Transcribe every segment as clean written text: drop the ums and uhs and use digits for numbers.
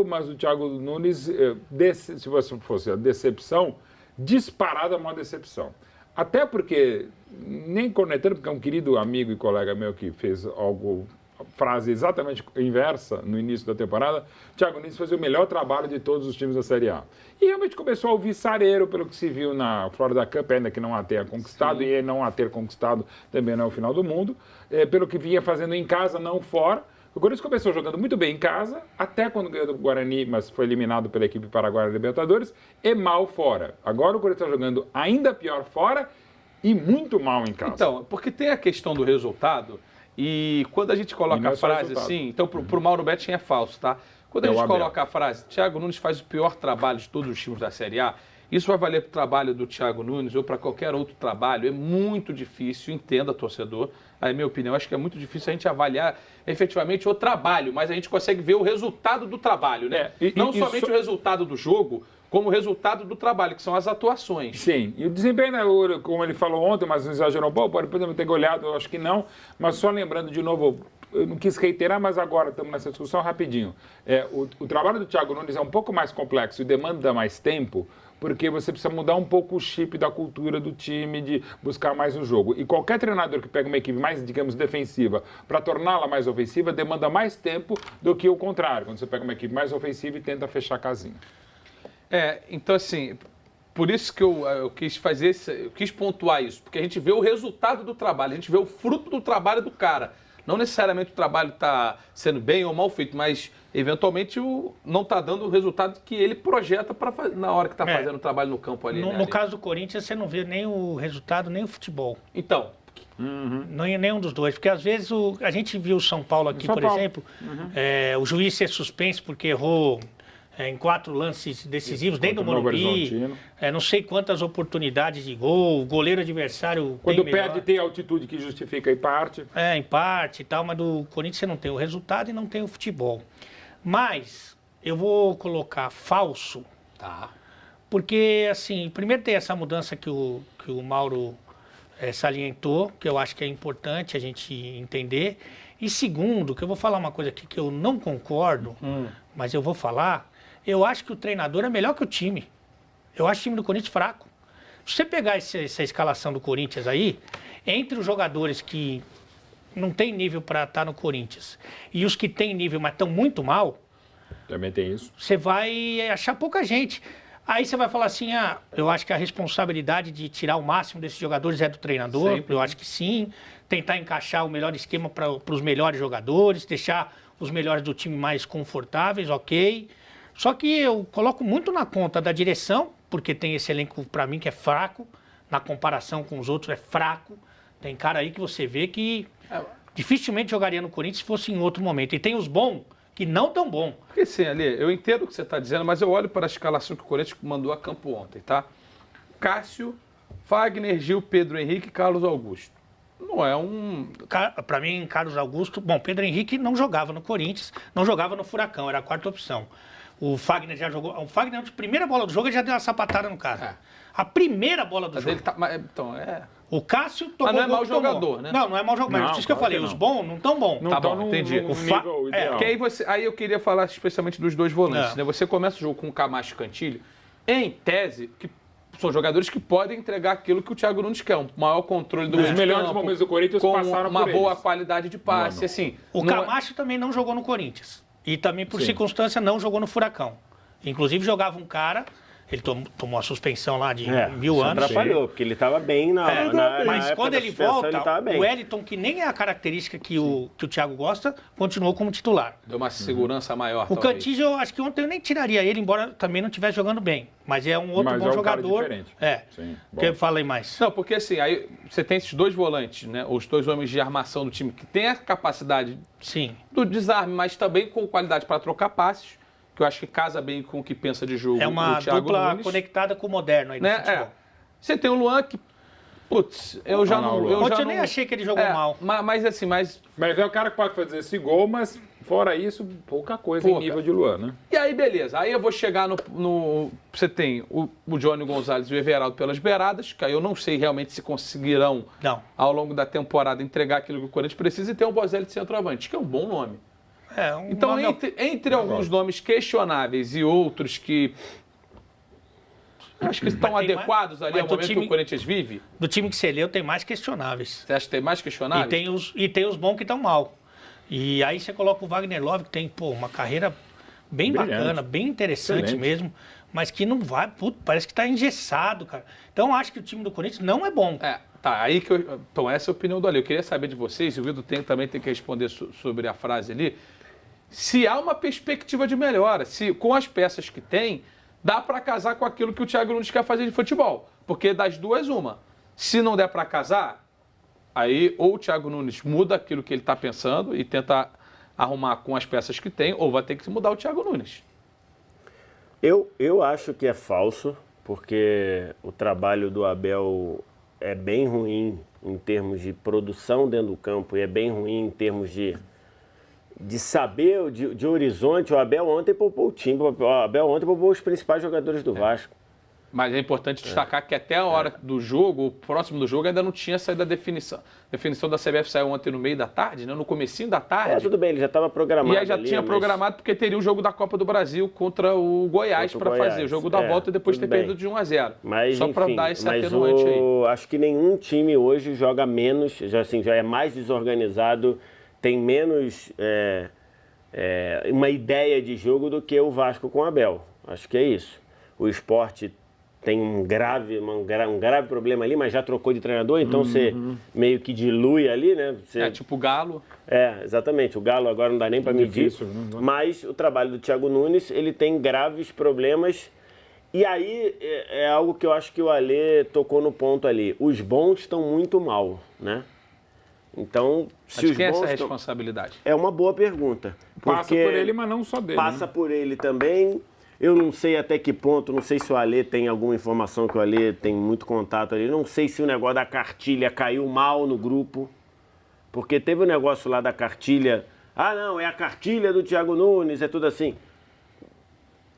Mas o Thiago Nunes, se você fosse a decepção, disparada é uma decepção. Até porque, nem cornetando, porque é um querido amigo e colega meu que fez frase exatamente inversa no início da temporada, o Thiago Nunes fazia o melhor trabalho de todos os times da Série A. E realmente começou a ouvir sareiro pelo que se viu na Florida Cup, ainda que não a tenha conquistado, e não a ter conquistado também não é o final do mundo, pelo que vinha fazendo em casa, não fora. O Corinthians começou jogando muito bem em casa, até quando ganhou do Guarani, mas foi eliminado pela equipe paraguaia Libertadores, e mal fora. Agora o Corinthians está jogando ainda pior fora e muito mal em casa. Então, porque tem a questão do resultado, e quando a gente coloca a frase assim, então pro Mauro Betting é falso, tá? Quando a gente coloca a frase, Thiago Nunes faz o pior trabalho de todos os times da Série A, isso vai valer para o trabalho do Thiago Nunes ou para qualquer outro trabalho. É muito difícil, entenda, torcedor. Aí, minha opinião, acho que é muito difícil a gente avaliar efetivamente o trabalho, mas a gente consegue ver o resultado do trabalho, né? Não somente o resultado do jogo, como o resultado do trabalho, que são as atuações. Sim, e o desempenho, como ele falou ontem, mas não exagerou, pode ter olhado, eu acho que não, mas só lembrando de novo, eu não quis reiterar, mas agora estamos nessa discussão rapidinho. O trabalho do Thiago Nunes é um pouco mais complexo e demanda mais tempo, porque você precisa mudar um pouco o chip da cultura do time, de buscar mais o jogo. E qualquer treinador que pega uma equipe mais, digamos, defensiva, para torná-la mais ofensiva, demanda mais tempo do que o contrário, quando você pega uma equipe mais ofensiva e tenta fechar a casinha. Então assim, por isso que eu quis fazer eu quis pontuar isso, porque a gente vê o resultado do trabalho, a gente vê o fruto do trabalho do cara. Não necessariamente o trabalho está sendo bem ou mal feito, mas eventualmente não está dando o resultado que ele projeta na hora que está fazendo o trabalho no campo ali. No caso do Corinthians, você não vê nem o resultado, nem o futebol. Então. Nenhum dos dois, porque às vezes a gente viu o São Paulo aqui, por exemplo, o juiz ser suspenso porque errou em 4 lances decisivos dentro do Morumbi, não sei quantas oportunidades de gol, o goleiro adversário quando perde tem altitude que justifica em parte. Em parte e tal, mas do Corinthians você não tem o resultado e não tem o futebol. Mas eu vou colocar falso, porque assim, primeiro tem essa mudança que o Mauro salientou, que eu acho que é importante a gente entender, e segundo, que eu vou falar uma coisa aqui que eu não concordo, mas eu vou falar. Eu acho que o treinador é melhor que o time. Eu acho o time do Corinthians fraco. Se você pegar essa escalação do Corinthians aí, entre os jogadores que não tem nível para estar no Corinthians e os que têm nível, mas estão muito mal, também tem isso. Você vai achar pouca gente. Aí você vai falar assim, eu acho que a responsabilidade de tirar o máximo desses jogadores é do treinador. Sempre. Eu acho que sim. Tentar encaixar o melhor esquema para os melhores jogadores, deixar os melhores do time mais confortáveis, ok. Só que eu coloco muito na conta da direção, porque tem esse elenco, para mim, que é fraco. Na comparação com os outros, é fraco. Tem cara aí que você vê que dificilmente jogaria no Corinthians se fosse em outro momento. E tem os bons que não tão bom. Porque sim, Ali, eu entendo o que você está dizendo, mas eu olho para a escalação que o Corinthians mandou a campo ontem, tá? Cássio, Fagner, Gil, Pedro Henrique e Carlos Augusto. Não é um... Para mim, Carlos Augusto... Bom, Pedro Henrique não jogava no Corinthians, não jogava no Furacão, era a 4ª opção. O Fagner já jogou... O Fagner, na primeira bola do jogo, ele já deu uma sapatada no cara. A primeira bola do jogo. O Cássio tomou... Mas não é mau jogador, né? Não é mau jogador. Mas isso que eu falei, os bons não tão bons. Não tá bom, entendi. Porque aí eu queria falar especialmente dos dois volantes. Né? Você começa o jogo com o Camacho e Cantilho, em tese, que são jogadores que podem entregar aquilo que o Thiago Nunes quer, um maior controle do meio de campo. Os melhores momentos do Corinthians passaram por uma boa qualidade de passe. Assim, o Camacho também não jogou no Corinthians. E também, por circunstância, não jogou no Furacão. Inclusive, jogava um cara... Ele tomou a suspensão lá de 1000 anos. Atrapalhou, porque ele estava bem mas quando ele volta, o Wellington, que nem é a característica que o Thiago gosta, continuou como titular. Deu uma segurança maior. O Cantillo, eu acho que ontem eu nem tiraria ele, embora também não estivesse jogando bem. Mas é um outro bom jogador. Cara diferente. Que eu falei mais. Não, porque assim, aí você tem esses dois volantes, né? Os dois homens de armação do time, que tem a capacidade do desarme, mas também com qualidade para trocar passes. Que eu acho que casa bem com o que pensa de jogo. É uma dupla Nunes, conectada com o moderno aí do futebol. Você tem o Luan que, eu já não... Eu nem achei que ele jogou mal. Mas assim, Mas é o cara que pode fazer esse gol, mas fora isso, pouca coisa em nível de Luan, né? E aí, beleza. Aí eu vou chegar você tem o Johnny Gonzalez e o Everaldo pelas beiradas, que aí eu não sei realmente se conseguirão, ao longo da temporada, entregar aquilo que o Corinthians precisa, e tem o Bozelli de centroavante, que é um bom nome. Então, entre alguns nomes questionáveis e outros que acho que estão adequados ali ao momento que o Corinthians vive? Do time que você leu, tem mais questionáveis. Você acha que tem mais questionáveis? E tem os bons que estão mal. E aí você coloca o Wagner Love, que tem uma carreira bem bacana, bem interessante mesmo, mas que não vai, parece que está engessado, cara. Então, acho que o time do Corinthians não é bom. Aí que então, essa é a opinião do Ali. Eu queria saber de vocês, e o Vitor também tem que responder sobre a frase ali, se há uma perspectiva de melhora, se com as peças que tem, dá para casar com aquilo que o Thiago Nunes quer fazer de futebol. Porque das duas, uma. Se não der para casar, aí ou o Thiago Nunes muda aquilo que ele está pensando e tenta arrumar com as peças que tem, ou vai ter que mudar o Thiago Nunes. Eu acho que é falso, porque o trabalho do Abel é bem ruim em termos de produção dentro do campo e é bem ruim em termos de saber, de horizonte. O Abel ontem poupou o time, o Abel ontem poupou os principais jogadores do Vasco. Mas é importante destacar que até a hora do jogo, o próximo do jogo, ainda não tinha saído a definição. A definição da CBF saiu ontem no meio da tarde, né? No comecinho da tarde. Tudo bem, ele já estava programado. E aí já tinha programado porque teria o jogo da Copa do Brasil contra o Goiás para fazer. O jogo da volta e depois ter perdido de 1-0. Mas, só para dar esse atenuante aí. Acho que nenhum time hoje joga menos, já é mais desorganizado, tem menos uma ideia de jogo do que o Vasco com o Abel. Acho que é isso. O Sport tem um grave problema ali, mas já trocou de treinador, então você meio que dilui ali, né? Tipo o Galo. Exatamente. O Galo agora não dá nem para medir. Mas o trabalho do Thiago Nunes, ele tem graves problemas. E aí é algo que eu acho que o Alê tocou no ponto ali. Os bons estão muito mal, né? Então, se os bons... essa responsabilidade? É uma boa pergunta. Passa por ele, mas não só dele. Passa por ele também. Eu não sei até que ponto, não sei se o Alê tem alguma informação, que o Alê tem muito contato ali. Não sei se o negócio da cartilha caiu mal no grupo. Porque teve o negócio lá da cartilha. Não, é a cartilha do Thiago Nunes, é tudo assim.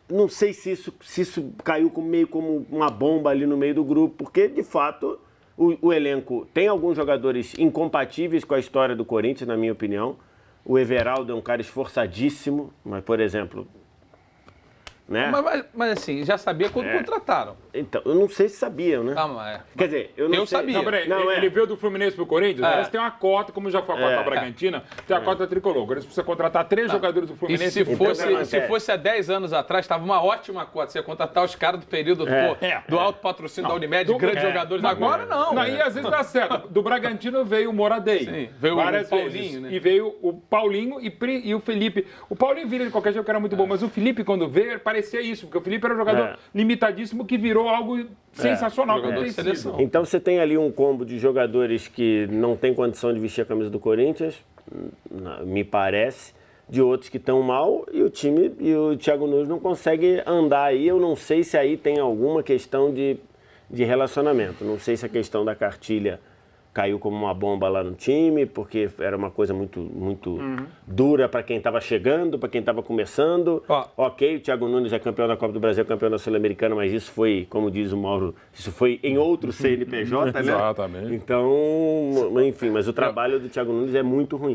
Não sei se isso caiu meio como uma bomba ali no meio do grupo, porque, de fato, o elenco tem alguns jogadores incompatíveis com a história do Corinthians, na minha opinião. O Everaldo é um cara esforçadíssimo, mas, por exemplo... Né? Mas assim, já sabia quando contrataram. Então, eu não sei se sabiam, né? Quer dizer, eu não sei. Sabia. Não, peraí, ele veio do Fluminense pro Corinthians, parece que tem uma cota, como já foi a cota da Bragantino, tem a cota tricolor. Agora você precisa contratar 3 jogadores do Fluminense. E se fosse há 10 anos atrás, estava uma ótima cota. Você ia contratar os caras do período do alto patrocínio da Unimed, grandes jogadores. Agora não. E às vezes dá certo. Do Bragantino veio o Moradei. Sim, veio várias o Paulinho, vezes. né? E veio o Paulinho e o Felipe. O Paulinho vira de qualquer jeito, que era muito bom, mas o Felipe, quando veio, parecia isso, porque o Felipe era um jogador limitadíssimo que virou algo sensacional. Então você tem ali um combo de jogadores que não tem condição de vestir a camisa do Corinthians, me parece, de outros que estão mal, e o time e o Thiago Nunes não consegue andar aí. Eu não sei se aí tem alguma questão de relacionamento. Não sei se a questão da cartilha caiu como uma bomba lá no time, porque era uma coisa muito dura para quem estava chegando, para quem estava começando. Ok, o Thiago Nunes é campeão da Copa do Brasil, campeão da Sul-Americana, mas isso foi, como diz o Mauro, isso foi em outro CNPJ, né? Exatamente. Então, enfim, mas o trabalho do Thiago Nunes é muito ruim.